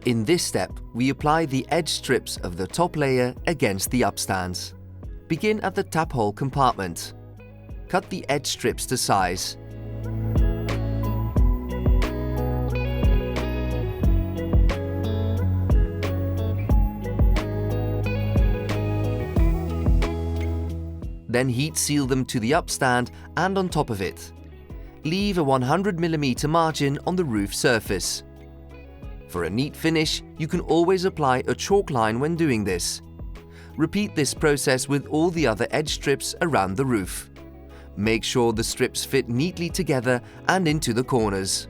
In this step, we apply the edge strips of the top layer against the upstands. Begin at the tap hole compartment. Cut the edge strips to size. Then heat seal them to the upstand and on top of it. Leave a 100 mm margin on the roof surface. For a neat finish, you can always apply a chalk line when doing this. Repeat this process with all the other edge strips around the roof. Make sure the strips fit neatly together and into the corners.